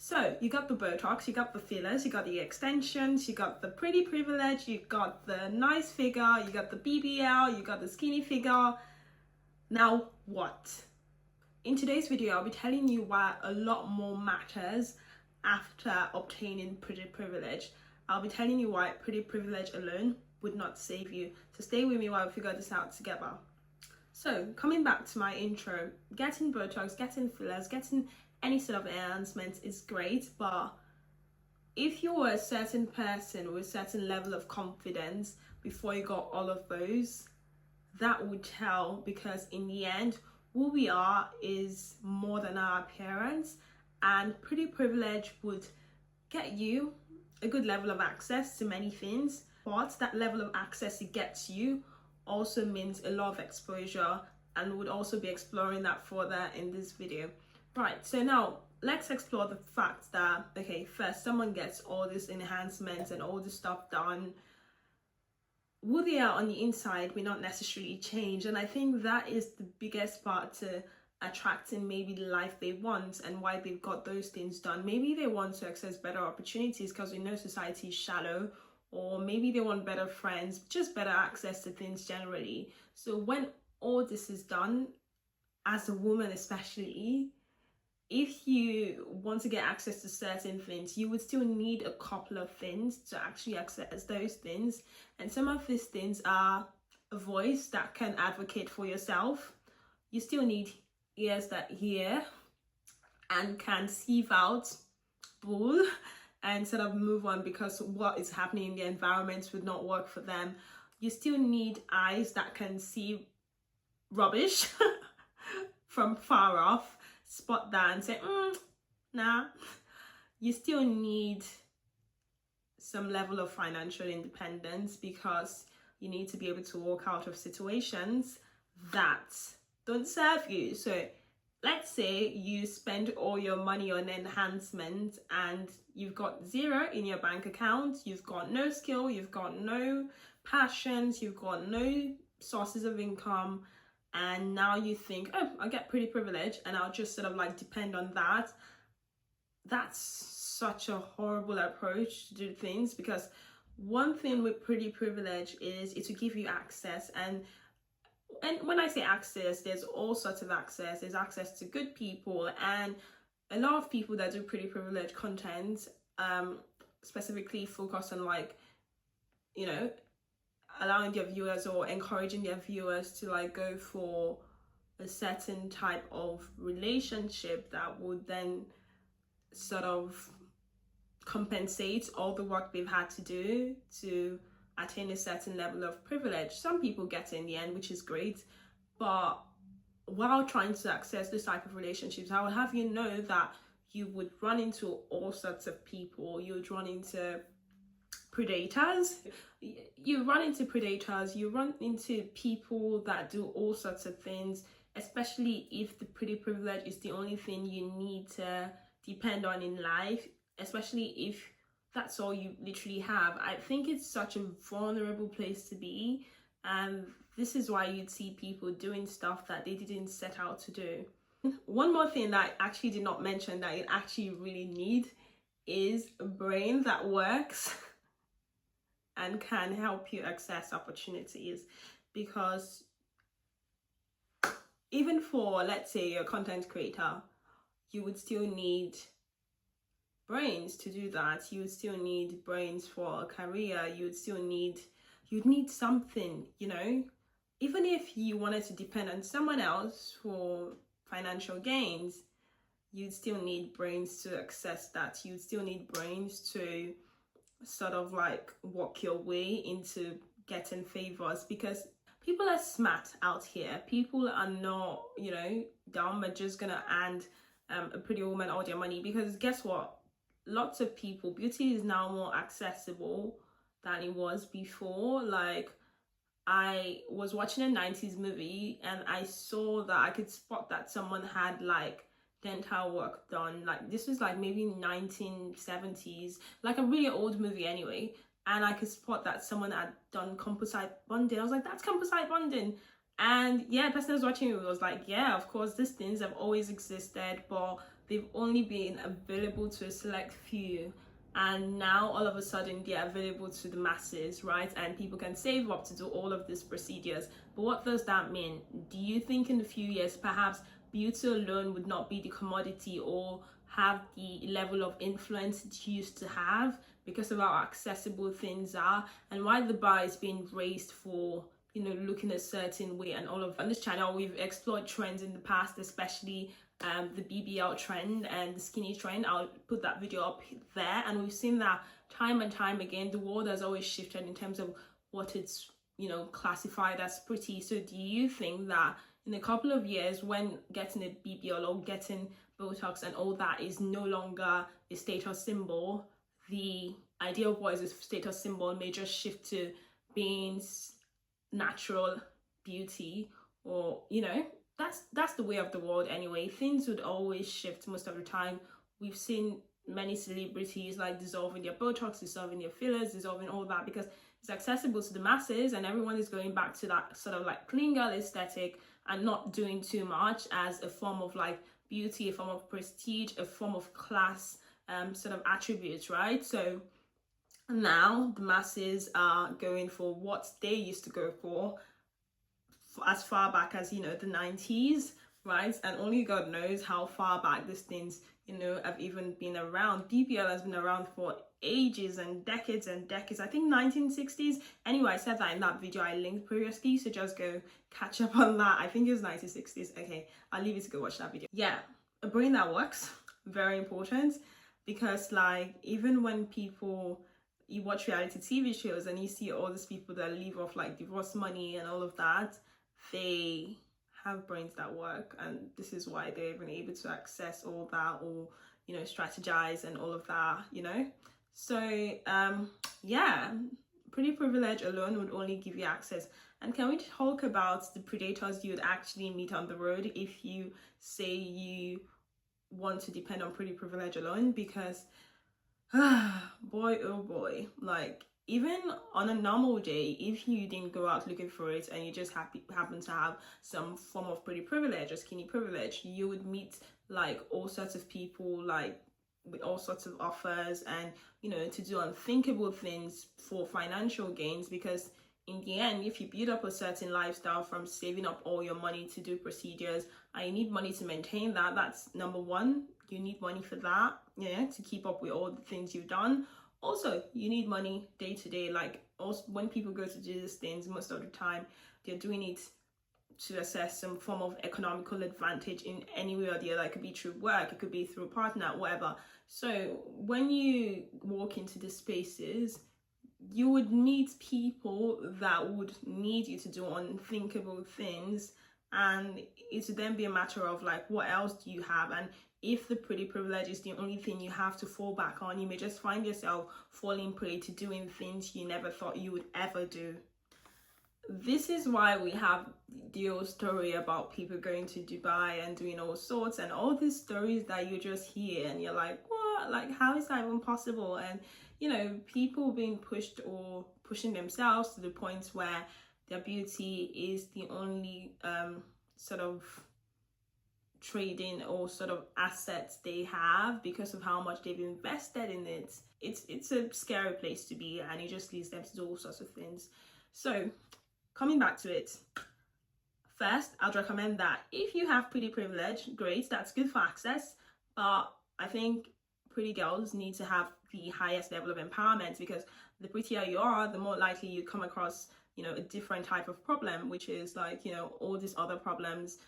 So you got the Botox, you got the fillers, you got the extensions, you got the pretty privilege, you got the nice figure, you got the BBL, you got the skinny figure. Now what? In today's video, I'll be telling you why a lot more matters after obtaining pretty privilege. I'll be telling you why pretty privilege alone would not save you. So stay with me while we figure this out together. So coming back to my intro, getting Botox, getting fillers, getting any sort of enhancement is great, but if you were a certain person with a certain level of confidence before you got all of those, that would tell, because in the end, who we are is more than our appearance, and pretty privilege would get you a good level of access to many things, but that level of access it gets you also means a lot of exposure, and would also be exploring that further in this video. Right, so now let's explore the fact that, okay, first, someone gets all these enhancements and all this stuff done. Who they are on the inside will not necessarily change, and I think that is the biggest part to attracting maybe the life they want and why they've got those things done. Maybe they want to access better opportunities because we know society is shallow, or maybe they want better friends, just better access to things generally. So when all this is done, as a woman especially, if you want to get access to certain things, you would still need a couple of things to actually access those things. And some of these things are a voice that can advocate for yourself. You still need ears that hear and can sieve out bull and sort of move on, because what is happening in the environment would not work for them. You still need eyes that can see rubbish from far off, spot that and say, nah. You still need some level of financial independence, because you need to be able to walk out of situations that don't serve you. So let's say you spend all your money on enhancement and you've got zero in your bank account, you've got no skill, you've got no passions, you've got no sources of income, and now you think, oh, I'll get pretty privilege and I'll just sort of like depend on that. That's such a horrible approach to do things, because one thing with pretty privilege is it will give you access, and when I say access, there's all sorts of access. There's access to good people, and a lot of people that do pretty privileged content specifically focus on, like, you know, allowing their viewers or encouraging their viewers to like go for a certain type of relationship that would then sort of compensate all the work they've had to do to attain a certain level of privilege. Some people get it in the end, which is great, but while trying to access this type of relationships, I would have you know that you would run into all sorts of people. You would run into predators, you run into people that do all sorts of things, especially if the pretty privilege is the only thing you need to depend on in life, especially if that's all you literally have. I think it's such a vulnerable place to be, and this is why you'd see people doing stuff that they didn't set out to do. One more thing that I actually did not mention that you actually really need is a brain that works and can help you access opportunities, because even for, let's say, you're a content creator, you would still need brains to do that. You would still need brains for a career. You'd need something, you know. Even if you wanted to depend on someone else for financial gains, you'd still need brains to access that. You'd still need brains to sort of like walk your way into getting favors, because people are smart out here. People are not, you know, dumb and just gonna hand a pretty woman all their money, because guess what? Lots of people, beauty is now more accessible than it was before. Like, I was watching a 90s movie and I saw that I could spot that someone had like dental work done. Like, this was like maybe 1970s, like a really old movie anyway, and I could spot that someone had done composite bonding. I was like, that's composite bonding. And yeah, the person who was watching it was like, yeah, of course, these things have always existed, but they've only been available to a select few, and now all of a sudden they're available to the masses, right? And people can save up to do all of these procedures. But what does that mean? Do you think in a few years perhaps beauty alone would not be the commodity or have the level of influence it used to have because of how accessible things are, and why the bar is being raised for, you know, looking a certain way and all of that? On this channel we've explored trends in the past, especially the BBL trend and the skinny trend. I'll put that video up there, and we've seen that time and time again. The world has always shifted in terms of what it's, you know, classified as pretty. So do you think that in a couple of years, when getting a BBL or getting Botox and all that is no longer a status symbol, the idea of what is a status symbol may just shift to being natural beauty? Or, you know, that's the way of the world anyway. Things would always shift most of the time. We've seen many celebrities like dissolving their Botox, dissolving their fillers, dissolving all that because it's accessible to the masses, and everyone is going back to that sort of like clean girl aesthetic and not doing too much as a form of like beauty, a form of prestige, a form of class sort of attributes, right? So now the masses are going for what they used to go for as far back as, you know, the 90s, right? And only God knows how far back these things, you know, have even been around. BBL has been around for ages and decades and decades. I think 1960s. Anyway, I said that in that video I linked previously, so just go catch up on that. I think it was 1960s. Okay, I'll leave you to go watch that video. Yeah, a brain that works, very important, because like even when you watch reality TV shows and you see all these people that live off like divorce money and all of that, they have brains that work, and this is why they're even able to access all that, or, you know, strategize and all of that, you know. So yeah, pretty privilege alone would only give you access. And can we talk about the predators you would actually meet on the road if you say you want to depend on pretty privilege alone? Because boy oh boy, like even on a normal day, if you didn't go out looking for it and you just happen to have some form of pretty privilege or skinny privilege, you would meet like all sorts of people, like with all sorts of offers, and, you know, to do unthinkable things for financial gains. Because in the end, if you build up a certain lifestyle from saving up all your money to do procedures, and you need money to maintain that, that's number one. You need money for that, yeah, to keep up with all the things you've done. Also, you need money day to day. Like, also when people go to do these things, most of the time they're doing it to assess some form of economical advantage in any way or the other. It could be through work, it could be through a partner, whatever. So when you walk into the spaces, you would meet people that would need you to do unthinkable things, and it would then be a matter of like, what else do you have? And if the pretty privilege is the only thing you have to fall back on, you may just find yourself falling prey to doing things you never thought you would ever do. This is why we have the old story about people going to Dubai and doing all sorts, and all these stories that you just hear and you're like, what? Like, how is that even possible? And, you know, people being pushed or pushing themselves to the point where their beauty is the only sort of trading or sort of assets they have because of how much they've invested in it. It's a scary place to be, and it just leads them to do all sorts of things. So coming back to it, first I'd recommend that if you have pretty privilege, great, that's good for access, but I think pretty girls need to have the highest level of empowerment, because the prettier you are, the more likely you come across, you know, a different type of problem, which is like, you know, all these other problems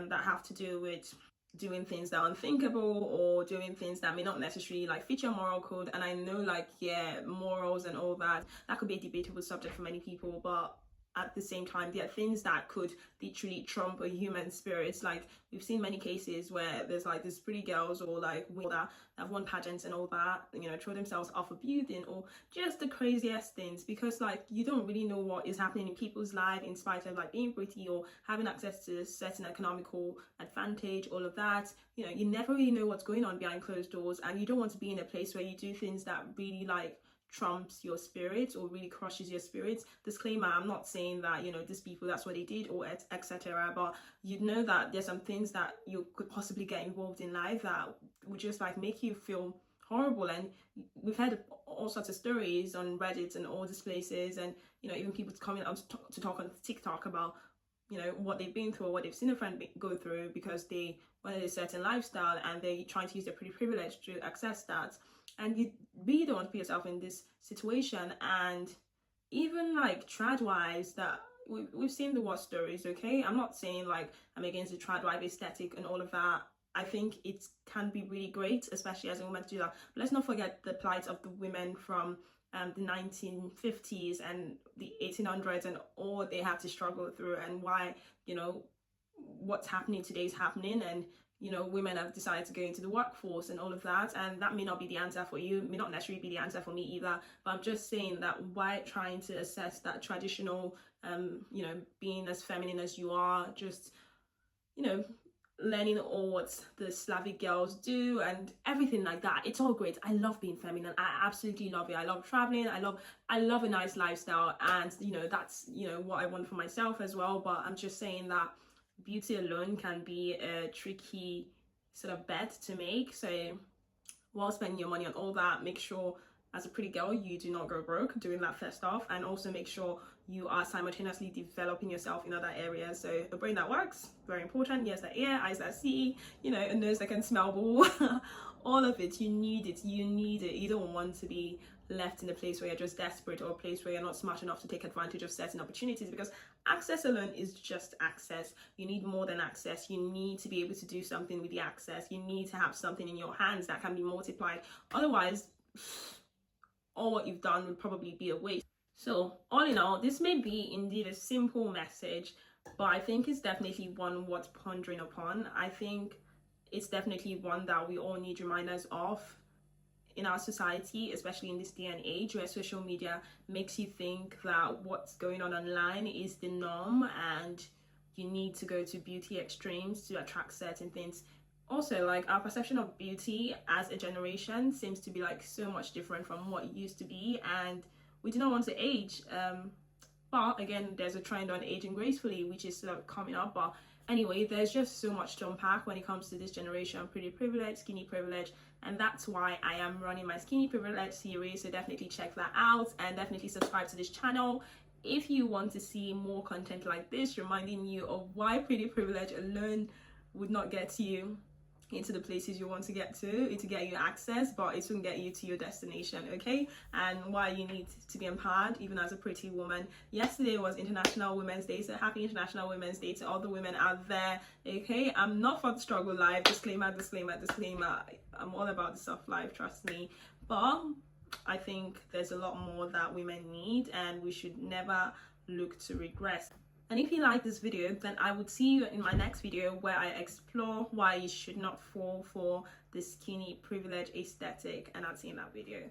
that have to do with doing things that are unthinkable, or doing things that may not necessarily like fit your moral code. And I know, like, yeah, morals and all that could be a debatable subject for many people, but at the same time, there are things that could literally trump a human spirit. Like, we've seen many cases where there's like these pretty girls or like women that have won pageants and all that, you know, throw themselves off a building, or just the craziest things, because like you don't really know what is happening in people's life in spite of like being pretty or having access to certain economical advantage, all of that. You know, you never really know what's going on behind closed doors, and you don't want to be in a place where you do things that really like trumps your spirit or really crushes your spirit. Disclaimer, I'm not saying that, you know, these people, that's what they did or etc., but you know that there's some things that you could possibly get involved in life that would just like make you feel horrible. And we've had all sorts of stories on Reddit and all these places, and you know, even people coming out to talk on TikTok about, you know, what they've been through or what they've seen a friend go through because they wanted a certain lifestyle and they're trying to use their pretty privilege to access that. And you really don't want to put yourself in this situation. And even like trad wives, that we've seen the war stories, okay? I'm not saying like I'm against the trad wife aesthetic and all of that. I think it can be really great, especially as a woman, to do that. But let's not forget the plight of the women from the 1950s and the 1800s and all they had to struggle through, and why, you know, what's happening today is happening, and you know, women have decided to go into the workforce and all of that. And that may not be the answer for you, may not necessarily be the answer for me either, but I'm just saying that why trying to assess that traditional you know, being as feminine as you are, just, you know, learning all what the Slavic girls do and everything like that. It's all great. I love being feminine. I absolutely love it. I love traveling. I love a nice lifestyle, and you know, that's, you know, what I want for myself as well. But I'm just saying that beauty alone can be a tricky sort of bet to make. So while spending your money on all that, make sure as a pretty girl you do not go broke doing that first off, and also make sure you are simultaneously developing yourself in other areas. So a brain that works, very important. Ears that hear, eyes that see, you know, a nose that can smell ball. All of it, you need it. You don't want to be left in a place where you're just desperate, or a place where you're not smart enough to take advantage of certain opportunities, because access alone is just access. You need more than access. You need to be able to do something with the access. You need to have something in your hands that can be multiplied. Otherwise, all what you've done would probably be a waste. So all in all, this may be indeed a simple message, but I think it's definitely one worth pondering upon. I think it's definitely one that we all need reminders of in our society, especially in this day and age where social media makes you think that what's going on online is the norm and you need to go to beauty extremes to attract certain things. Also, like, our perception of beauty as a generation seems to be like so much different from what it used to be, and we do not want to age. But again, there's a trend on aging gracefully, which is sort of coming up. But anyway, there's just so much to unpack when it comes to this generation: pretty privilege, skinny privilege, and that's why I am running my skinny privilege series. So definitely check that out, and definitely subscribe to this channel if you want to see more content like this, reminding you of why pretty privilege alone would not get you into the places you want to get to. It to get you access, but it won't get you to your destination, okay? And why you need to be empowered even as a pretty woman. Yesterday was International Women's Day, so happy International Women's Day to all the women out there, okay? I'm not for the struggle life, disclaimer. I'm all about the soft life, trust me. But I think there's a lot more that women need, and we should never look to regress. And if you like this video, then I would see you in my next video where I explore why you should not fall for the skinny privilege aesthetic, and I'll see you in that video.